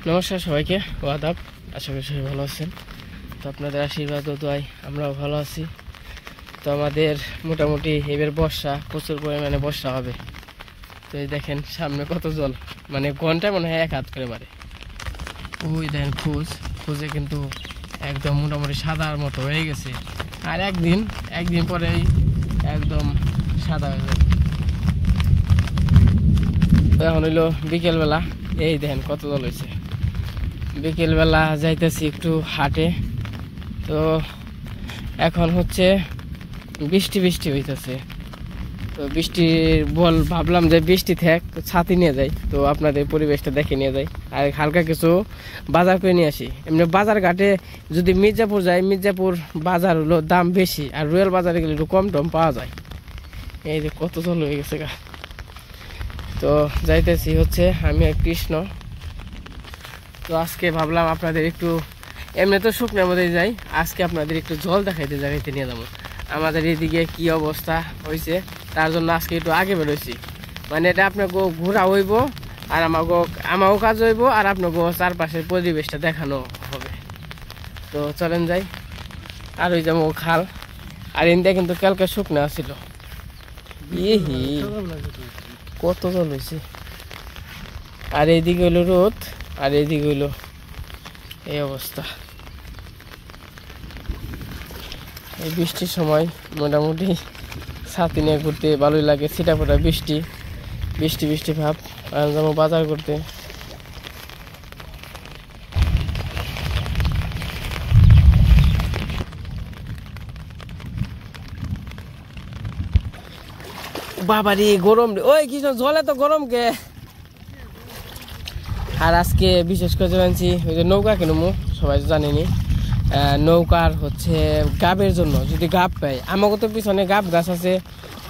নমস্কার সবাইকে, আদাব। আশা করি সবাই ভালো আছেন। তো আপনাদের আশীর্বাদ ও দোয়ায় আমরাও ভালো আছি। তো আমাদের মোটামুটি এবার বর্ষা, প্রচুর পরিমাণে বর্ষা হবে। তো এই দেখেন সামনে কত জল, মানে ঘন্টায় মনে হয় 1 হাত করে মারে। ওই দেখেন খুঁজে কিন্তু একদম মোটামুটি সাদার মতো হয়ে গেছে। আর একদিন পরেই একদম সাদা হয়ে যাবে। তো এখন হইলো বিকেলবেলা, এই দেখেন কত জল হয়েছে। বিকেলবেলা যাইতেছি একটু হাটে। তো এখন হচ্ছে বৃষ্টি হইতেছে। তো ভাবলাম যে বৃষ্টি থাক, ছাতি নিয়ে যাই, তো আপনাদের পরিবেশটা দেখে নিয়ে যাই আর হালকা কিছু বাজার করে নিয়ে আসি। এমনি বাজার ঘাটে যদি মির্জাপুর যাই, মির্জাপুর বাজার হলো দাম বেশি, আর রয়্যাল বাজারে গেলে একটু কম টম পাওয়া যায়। এই যে কত জল হয়ে গেছে গা। তো যাইতেছি হচ্ছে আমি আর কৃষ্ণ। তো আজকে ভাবলাম আপনাদের একটু, এমনি তো শুকনোর মধ্যে যাই, আজকে আপনাদের একটু জল দেখাইতে জায়গাতে নিয়ে যাবো। আমাদের এইদিকে কি অবস্থা হয়েছে তার জন্য আজকে একটু আগে বেরোইছি। মানে এটা আপনাকে ঘোরা হইব, আর আমারও কাজ হইব, আর আপনাকে চারপাশের পরিবেশটা দেখানো হবে। তো চলেন যাই। আর ওই যেমন খাল, আর ইন্ডিয়া কিন্তু কালকে শুকনো আসছিল। কত জল হয়েছে। আর এইদিকে হইলো রোদ, আর এইদিকে হইলো এই অবস্থা। এই বৃষ্টির সময় মোটামুটি ছাতি নিয়ে ঘুরতে ভালোই লাগে। ছিটাফোটা বৃষ্টি ভাব। আর যাবো বাজার করতে। বাবারে গরম রে, ওই কিছু জলে তো গরম কে। আর আজকে বিশেষ করে জানছি ওই যে নৌকা কিনবো, সবাই জানেনি। নৌকার হচ্ছে গাবের জন্য, যদি গাব পাই, আমাকে তো পিছনে গাব গাছ আছে,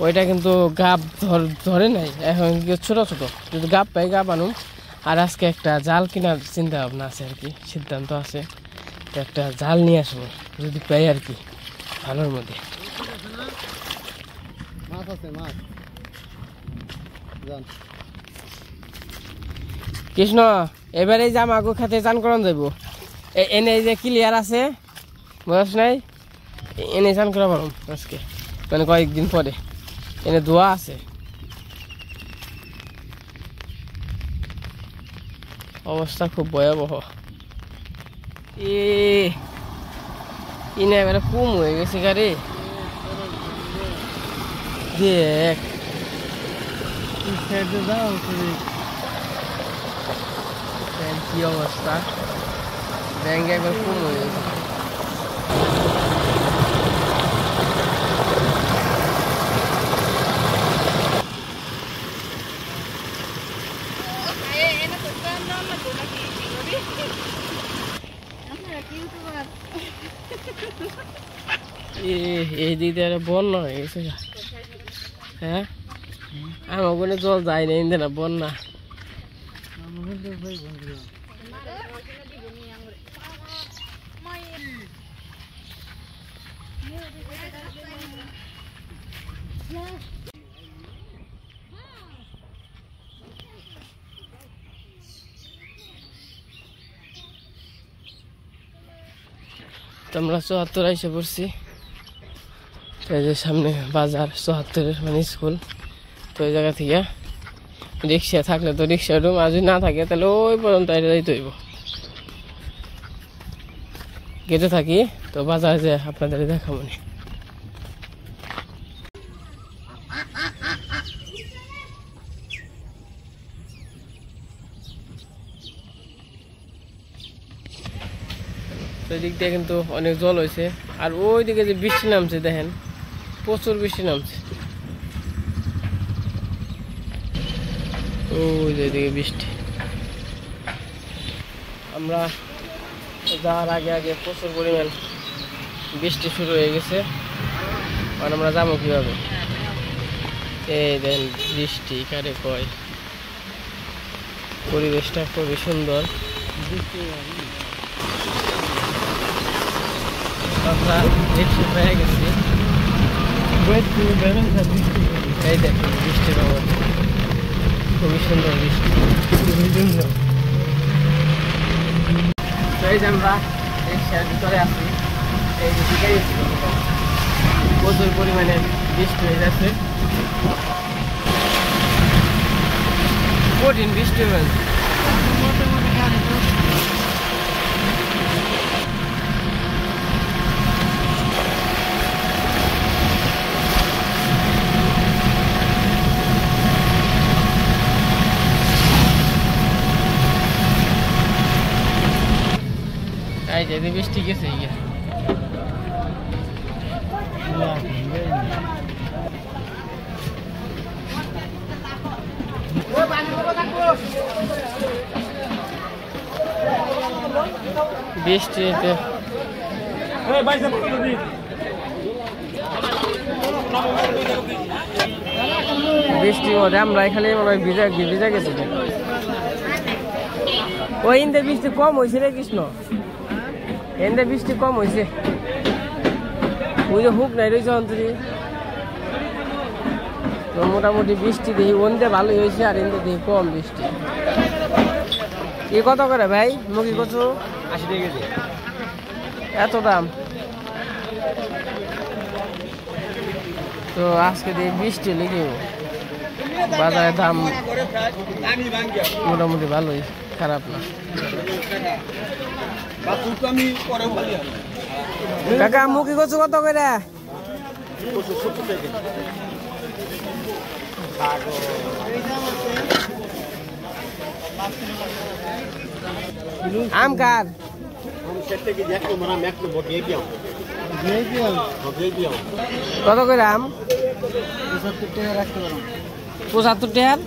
ওইটা কিন্তু গাব ধরে নাই এখন, ছোট যদি গাব পাই গাব আনুম। আর আজকে একটা জাল কেনার চিন্তা ভাবনা আছে আর কি, সিদ্ধান্ত আছে। তো একটা জাল নিয়ে আসবো যদি পাই আর কি, ভালোর মধ্যে। কৃষ্ণ, এবারে যে আমাকে খাতে চান করান যাইব, এনে যে ক্লিয়ার আছে বয়স নাই, এনে চান করা পারো আজকে, মানে কয়েকদিন পরে। এনে দোয়া আছে, অবস্থা খুব ভয়াবহ। ইনে এবারে কম হয়ে গেছে গাড়ি, দেখ কি অবস্থা। ব্যাংক একবার কম হয়ে গেছে। এই দিক দিয়ে বন্যা হয়ে গেছে। হ্যাঁ, আমার কোনো জল যায় না, ইন্দে না বন্যা। তো আমরা 74 এসে পড়ছি। এই যে সামনে বাজার, 74 মানে স্কুল। তো ওই জায়গা থেকে রিক্সা থাকলে তো রিক্সা উঠুম, আর যদি না থাকে তাহলে ওই পর্যন্ত যাইতে হইব। গেটে থাকি, তো বাজারে যে আপনাদের দেখাবো না। তো এদিক দিয়ে কিন্তু অনেক জল হয়েছে। আর ওই দিকে যে বৃষ্টি নামছে দেখেন, প্রচুর বৃষ্টি নামছে। ওই যে এদিকে বৃষ্টি। আমরা যাওয়ার আগে প্রচুর পরিমাণ বৃষ্টি শুরু হয়ে গেছে। আর আমরা যাবো কিভাবে? এই দেখেন বৃষ্টি কারে কয়। পরিবেশটা খুবই সুন্দর। আমরা রিক্সা পেয়ে গেছি। এই দেখুন বৃষ্টির অবস্থা, খুবই সুন্দর বৃষ্টি। এই যে আমরা রিক্সার ভিতরে আছি, এই যে দিকে প্রচুর পরিমাণে বৃষ্টি হয়ে যাচ্ছে, কঠিন বৃষ্টি হয়েছে। এই যে বৃষ্টি গেছে গিয়ে বৃষ্টিতে বৃষ্টির মধ্যে আমরা এখানে ভিজা গেছি। ওই ইন্দে বৃষ্টি কম হয়েছে রে কৃষ্ণ, এন্দে বৃষ্টি কম হয়েছে, ওই যে হুক নাই রয়েছে অন্তরি। তো মোটামুটি বৃষ্টি দেখি ওন্দে ভালোই হয়েছে, আর এন্দে দেখি কম বৃষ্টি। এ কত করে ভাই মুখি কচু? 80 টাকা কেজি। এত দাম? তো আজকে দেখি বৃষ্টি লেগে বাজারের দাম মোটামুটি ভালোই, খারাপ না। কাকা মুখি কচু কত করে? আম কার? কত করে আম? 75 টাকা রাখতে পারো। 75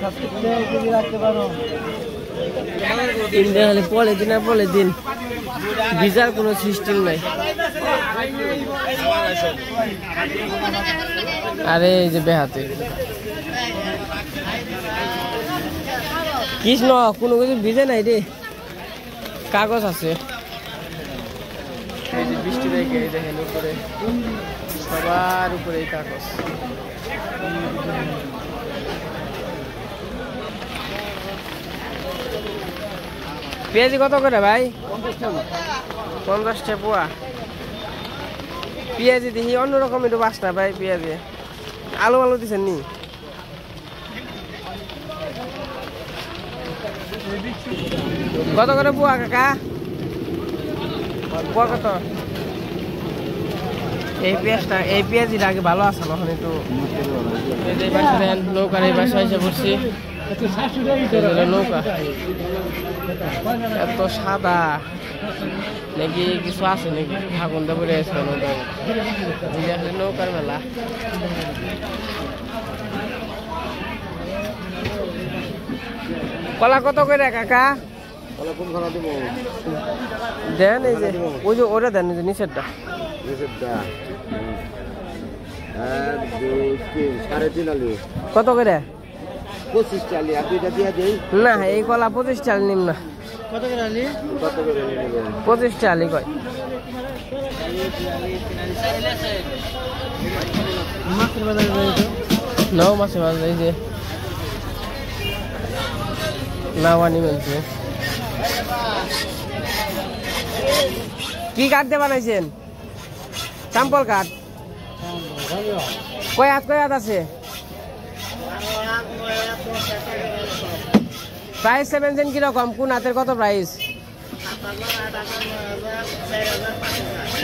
টাকা কেজি রাখতে পারো। পলে দিন ভিজার কোনো সিস্টেম নাই। আরে এই যে বেহাতে কৃষ্ণ কোনো কিছু ভিজে নাই রে, কাগজ আছে। এই যে বৃষ্টি দেখে দেখেন উপরে, সবার উপরে এই কাগজ। পেঁয়াজি কত করে ভাই? 50 টাকা পোয়া। পেঁয়াজি দেখি অন্যরকম একটু বাসনা ভাই পেঁয়াজি। আলু দিচ্ছেন নি? কত করে পোয়া কাকা? পোয়া কত? এই পেঁয়াজিটা আগে ভালো আছে, এখন একটু নৌকার এই বাসায় এসে পড়ছি। নৌকা এত সাদা নাকি কিছু আছে নাকি? আগুন পড়ে আছে নৌকার মেলা। কলা কত করে কাকা? দেন এই যে ওই যে ওটা দেন, এই যে নিচেরটা। 3.5 আলু কত করে? 25 টাকা। আর দুইটা দিয়া দেই না, এই কলা 25 টাকা নিম না। কত করে আলি? 25 টাকা আলি কয়। মাছের বাজার নাও, মাছের বাজার এই যে নাওয়ানি বলছে। কি কাটতে বানাইছেন? স্যাম্পল কাঠ। কয় হাত আছে? প্রাইস 7 কিরকম? কোন হাতের কত প্রাইস?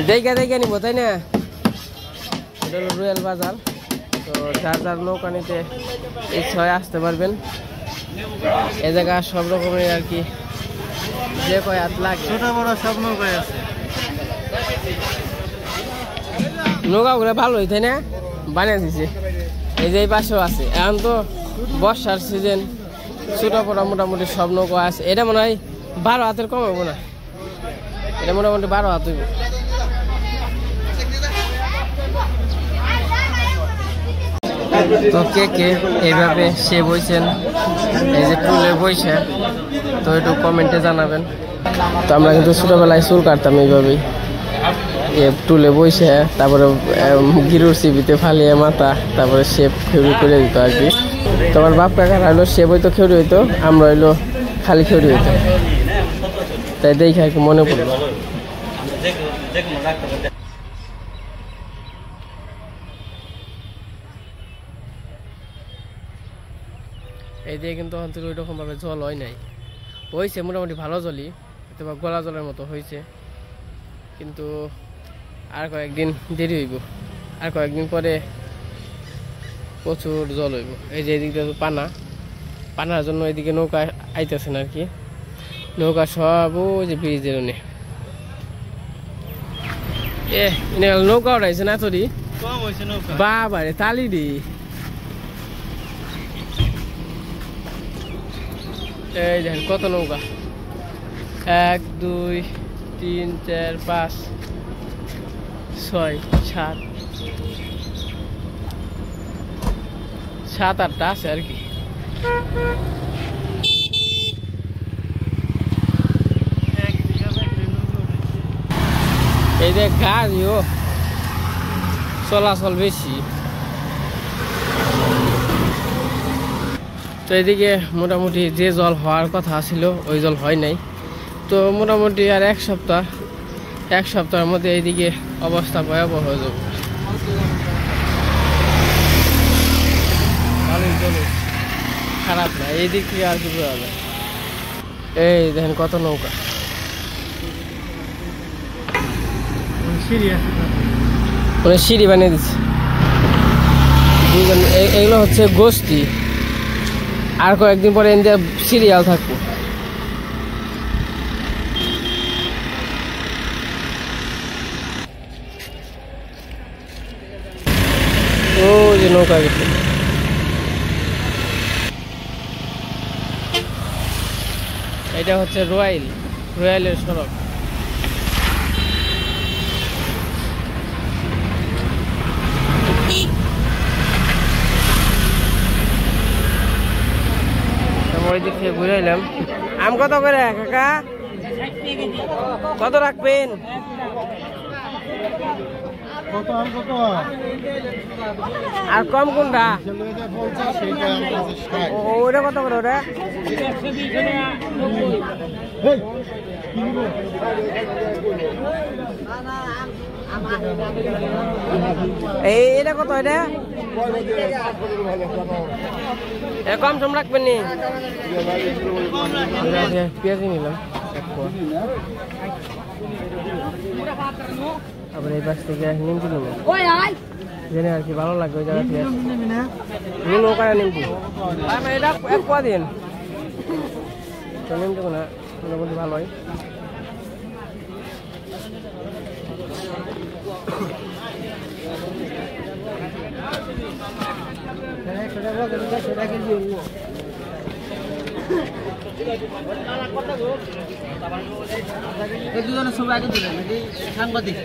দেখে নিবো তাই না? এটা হলো রয়্যাল বাজার। তো যার নৌকা নিতে ইচ্ছা হয় আসতে পারবেন। এ জায়গা সব রকমের আর কি, যে কয় হাত লাগে ছোট বড় সব নৌকায় আছে। নৌকা ঘুরে ভালোই তাই না? বানিয়ে দিছে। এই যে এই পাশেও আছে। এখন তো বর্ষার সিজন, ছোট বড় মোটামুটি সব নৌকা আছে। এটা মনে হয় 12 হাতের কম হবো না, এটা মোটামুটি 12 হাত হইব। তো কে এইভাবে সে বইছেন, এই যে টুলে বইছে, তো একটু কমেন্টে জানাবেন। তো আমরা কিন্তু ছোটবেলায় চুল কাটতাম এইভাবেই, টুলে বইছে, তারপরে গিরুর চিবিতে ফালিয়ে মাথা, তারপরে শেপ খেউরি করে দিত আর কি। তোমার বাপ কাকার হইলো শেপ হইতো, খেউরি হইতো, আমরা হইলো খালি খেউরি হইতো। তাই দেখে আর কি মনে পড়লো। এই দিয়ে কিন্তু অন্তত ওই রকম ভাবে জল হয় নাই, হয়েছে মোটামুটি ভালো জলই, অথবা গলা জলের মতো হয়েছে, কিন্তু আর কয়েকদিন দেরি হইব, আর কয়েকদিন পরে প্রচুর জল হইব। এই যে এদিকটা তো পানার জন্য এদিকে নৌকা আইতেছেন আর কি, নৌকা সব ওই যে ব্রিজের ওনে নৌকা উঠাইছে না তোরি বাবারে তালি দি। এই দেখেন কত নৌকা, 1 2 3 4 5 6 7 8টা আছে আর কি। এই যে গাড়িও চলাচল বেশি, তো এদিকে মোটামুটি যে জল হওয়ার কথা ছিল ওই জল হয় নাই, তো মোটামুটি আর এক সপ্তাহের মধ্যে এইদিকে অবস্থা ভয়াবহ হয়ে যাবে। ভালোই চলে, খারাপ না, এই দিক থেকে আর কি বোঝা যায়। এই দেখেন কত নৌকা, সিঁড়ি বানিয়ে দিচ্ছে। এগুলো হচ্ছে গোষ্ঠী, আর কয়েকদিন পরে ইন্ডিয়া সিরিয়াল থাকবো। ও যে নৌকা গেছে, এটা হচ্ছে রয়্যালের সড়ক। ওই দিক থেকে ঘুরে এলাম। আম কত করে কাকা, কত রাখবেন? আর কম কোনটা? ওটা কত করে ওটা? এটা কত? এটা কম সম রাখবেন নি? পেঁয়াজ নিলাম আবার এই পাশ থেকে নিমকি নেব, জেনে আর কি ভালো লাগবে ওই জায়গা থেকে নৌকা নিমকি। এটা এক পোয়া দিন তো নিমকি না মোটামুটি ভালো হয়। সাংবাদিক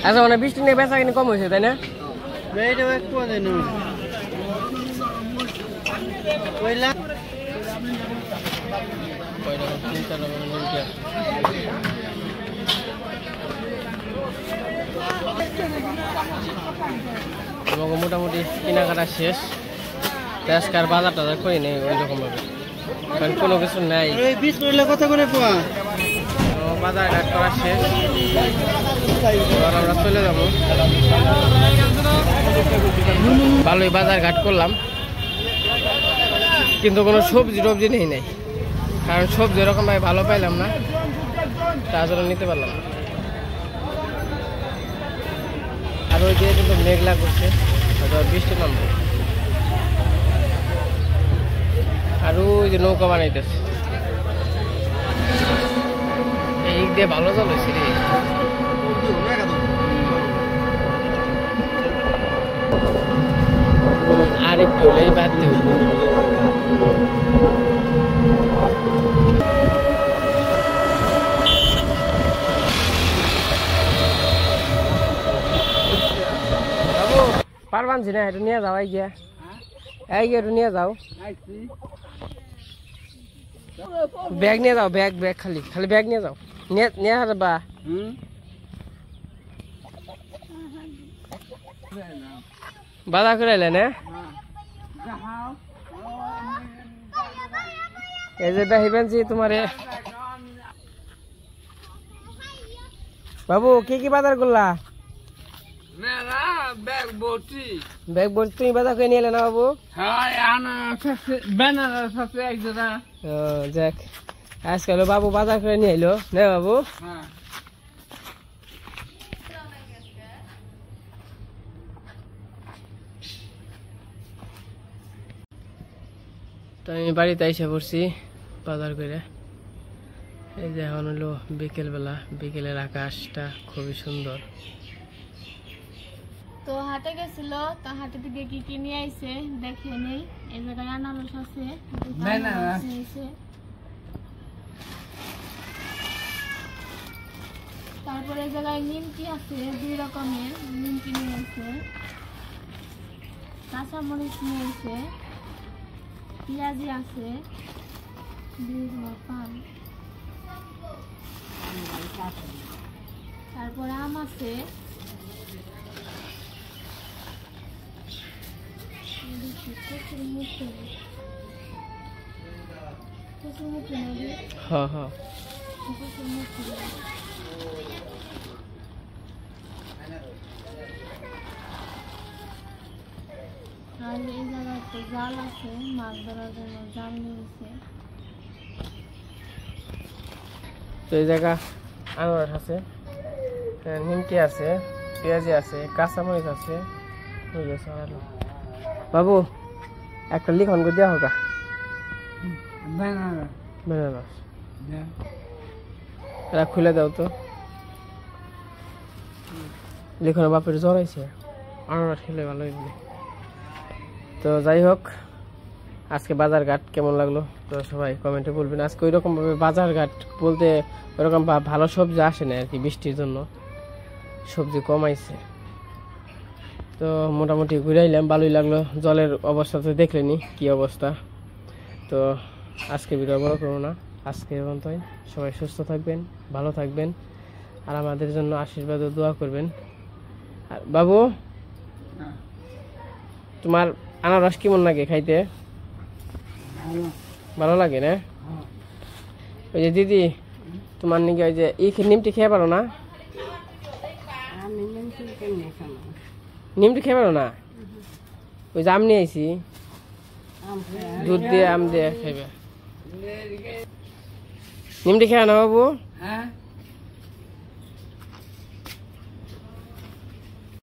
আচ্ছা, মানে বৃষ্টি নিয়ে বেচা কিনে কম হয়েছে তাই না? মোটামুটি কেনাকাটা শেষ, আজকাল বাজার টাজার করি নেই ওই রকম ভাবে, কারণ কোনো কিছু নাই। কথা করে বাজার ঘাট করা শেষ, আমরা চলে যাবো। ভালোই বাজার ঘাট করলাম, কিন্তু কোনো সবজি টবজি নেই নাই, কারণ সবজি এরকম ভাবে ভালো পাইলাম না, তার জন্য নিতে পারলাম না। আর ওই দিয়ে কিন্তু মেঘলা করছে, বৃষ্টি নামবে। আর ওই যে নৌকা বানাইতেছে, এই দিয়ে ভালো জল হয়েছে রে। আর একটু হলেই বাদ দেব। পারবানছি না, এটা নিয়ে যাও, এই গিয়া একটু নিয়ে যাও, ব্যাগ নিয়ে যাও, ব্যাগ খালি ব্যাগ নিয়ে যাও, নিয়ে যাবা। বাজার করে এলেন? এই যে দেখিবেন যে তোমারে বাবু কি বাজার করলা? ব্যাগ ভর্তি তুমি বাজার করে নিয়ে এলে না বাবু? যাক আজকাল বাবু বাজার করে নিয়ে এলো না বাবু? তো আমি বাড়িতে এসে পড়ছি বাজার করে। এই যে এখন হলো বিকেলবেলা, বিকেলের আকাশটা খুবই সুন্দর। তো হাটে গেছিল, তো হাটে থেকে কি কি নিয়ে আইছে দেখে নেই। এই জায়গায় আনারস আছে, তারপরে এই জায়গায় নিমকি আছে, 2 রকমের নিমকি নিয়ে আইছে, কাঁচামরিচ নিয়ে আইছে, পেঁয়াজি আছে, তারপরে আম আছে, আর এই জায়গায় তো জাল আছে, মাছ ধরার জন্য জাল নিয়েছে। তো এই জায়গা আনারস আছে, নিমকি আছে, পেঁয়াজি আছে, কাঁচামরিচ আছে। বাবু একটা লিখন করে দেওয়া হোক। বেনারস এরা খুলে দাও তো। লিখন বাপের জ্বর হয়েছে, আনারস খেলে ভালো হইবে। তো যাই হোক, আজকে বাজার ঘাট কেমন লাগলো তো সবাই কমেন্টে বলবেন। আজকে ওই রকম ভাবে বাজার ঘাট বলতে ওরকম ভালো সবজি আসে না আর কি, বৃষ্টির জন্য সবজি কমাইছে। তো মোটামুটি ঘুরে আইলাম, ভালোই লাগলো। জলের অবস্থা তো দেখলেনি কি অবস্থা। তো আজকে ভিডিও বড় করবো না, আজকে পর্যন্তই। সবাই সুস্থ থাকবেন, ভালো থাকবেন, আর আমাদের জন্য আশীর্বাদ ও দোয়া করবেন। আর বাবু, তোমার আনারস কেমন লাগে খাইতে? ভালো লাগে না? ওই যে দিদি তোমার নাকি ওই যে নিমটি খেয়ে পারো না? নিমটি খেয়ে পারো না? ওই যে আম নিয়ে আইছি, দুধ দিয়ে আম দিয়ে খাইবে। নিমটি খেয়ে না বাবু?